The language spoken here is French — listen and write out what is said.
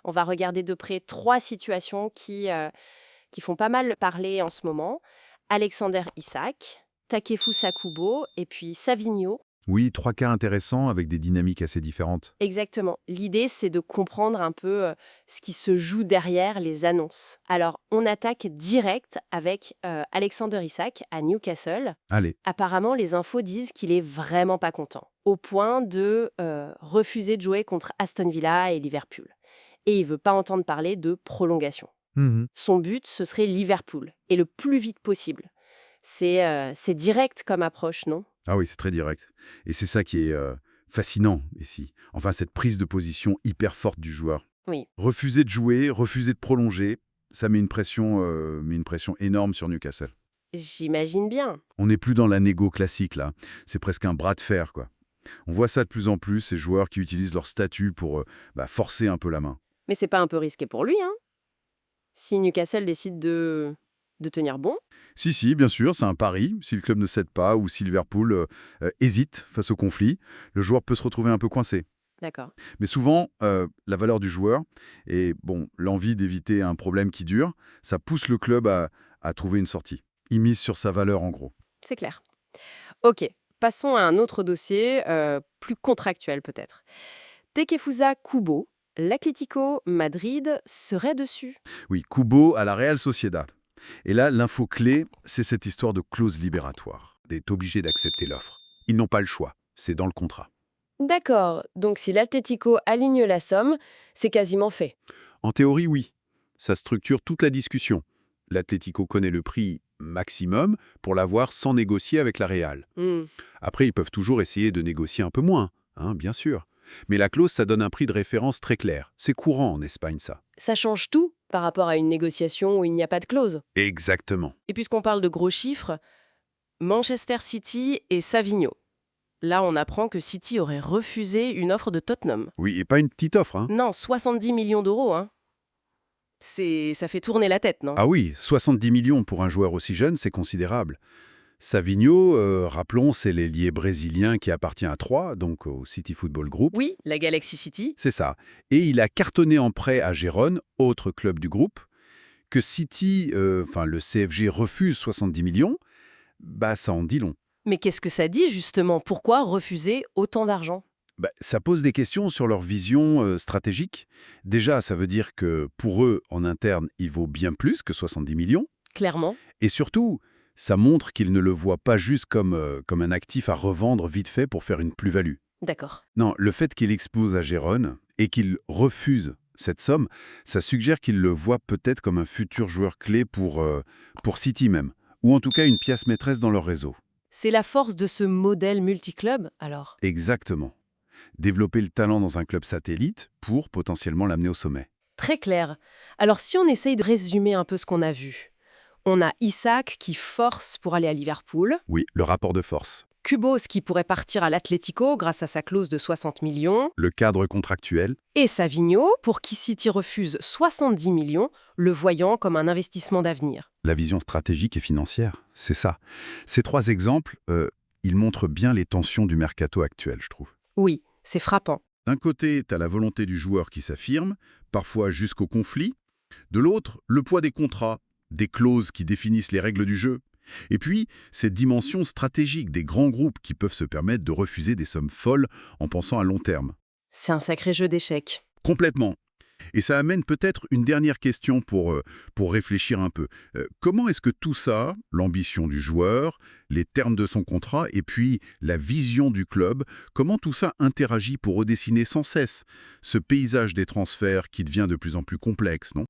On va regarder de près 3 situations qui font pas mal parler en ce moment. Alexander Isak, Takefusa Kubo et puis Savigno. Oui, 3 cas intéressants avec des dynamiques assez différentes. Exactement. L'idée, c'est de comprendre un peu ce qui se joue derrière les annonces. Alors, on attaque direct avec Alexander Isak à Newcastle. Allez, Apparemment, les infos disent qu'il est vraiment pas content, au point de refuser de jouer contre Aston Villa et Liverpool. Et il veut pas entendre parler de prolongation. mhm. Son but, ce serait Liverpool, et le plus vite possible. C'est direct comme approche, non? Ah oui, c'est très direct. Et c'est ça qui est fascinant ici. Enfin, cette prise de position hyper forte du joueur. Oui. Refuser de jouer, refuser de prolonger, ça met une pression énorme sur Newcastle. J'imagine bien. On n'est plus dans la négo classique, là. C'est presque un bras de fer, quoi. On voit ça de plus en plus, ces joueurs qui utilisent leur statut pour forcer un peu la main. Mais c'est pas un peu risqué pour lui, hein? Si Newcastle décide de tenir bon? Si, si, bien sûr, c'est un pari. Si le club ne cède pas ou si Liverpool hésite face au conflit, le joueur peut se retrouver un peu coincé. D'accord. Mais souvent, la valeur du joueur et bon, l'envie d'éviter un problème qui dure, ça pousse le club à trouver une sortie. Il mise sur sa valeur en gros. C'est clair. Ok, passons à un autre dossier, plus contractuel peut-être. Takefusa Kubo, l'Atlético Madrid serait dessus. Oui, Kubo à la Real Sociedad. Et là, l'info clé, c'est cette histoire de clause libératoire. D'être obligé d'accepter l'offre. Ils n'ont pas le choix, c'est dans le contrat. D'accord, donc si l'Atlético aligne la somme, c'est quasiment fait. En théorie, oui. Ça structure toute la discussion. L'Atlético connaît le prix maximum pour l'avoir sans négocier avec la Real. Hmm. Après, ils peuvent toujours essayer de négocier un peu moins, hein, bien sûr. Mais la clause, ça donne un prix de référence très clair. C'est courant en Espagne, ça. Ça change tout par rapport à une négociation où il n'y a pas de clause. Exactement. Et puisqu'on parle de gros chiffres, Manchester City et Savigno. Là, on apprend que City aurait refusé une offre de Tottenham. Oui, et pas une petite offre, hein. Non, 70 millions d'euros, hein. Ça fait tourner la tête, non? Ah oui, 70 millions pour un joueur aussi jeune, c'est considérable. Savigno, rappelons, c'est l'ailier brésilien qui appartient à Troyes, donc au City Football Group. Oui, la Galaxy City. C'est ça. Et il a cartonné en prêt à Gérone, autre club du groupe. Que City, le CFG, refuse 70 millions, bah ça en dit long. Mais qu'est-ce que ça dit, justement? Pourquoi refuser autant d'argent? Bah, ça pose des questions sur leur vision stratégique. Déjà, ça veut dire que pour eux, en interne, il vaut bien plus que 70 millions. Clairement. Et surtout, ça montre qu'ils ne le voient pas juste comme un actif à revendre vite fait pour faire une plus-value. D'accord. Non, le fait qu'il expose à Gérone et qu'il refuse cette somme, ça suggère qu'il le voit peut-être comme un futur joueur clé pour City même, ou en tout cas une pièce maîtresse dans leur réseau. C'est la force de ce modèle multiclub, alors? Exactement. Développer le talent dans un club satellite pour potentiellement l'amener au sommet. Très clair. Alors, si on essaye de résumer un peu ce qu'on a vu, on a Isaac qui force pour aller à Liverpool, Oui, le rapport de force, Kubos qui pourrait partir à l'Atlético grâce à sa clause de 60 millions, le cadre contractuel, et Savigno pour qui City refuse 70 millions, le voyant comme un investissement d'avenir. la vision stratégique et financière, c'est ça. Ces 3 exemples, ils montrent bien les tensions du mercato actuel, je trouve. Oui, c'est frappant. D'un côté, tu as la volonté du joueur qui s'affirme, parfois jusqu'au conflit. De l'autre, le poids des contrats, des clauses qui définissent les règles du jeu. Et puis, cette dimension stratégique des grands groupes qui peuvent se permettre de refuser des sommes folles en pensant à long terme. C'est un sacré jeu d'échecs. Complètement. Et ça amène peut-être une dernière question pour réfléchir un peu. Comment est-ce que tout ça, l'ambition du joueur, les termes de son contrat et puis la vision du club, comment tout ça interagit pour redessiner sans cesse ce paysage des transferts qui devient de plus en plus complexe, non ?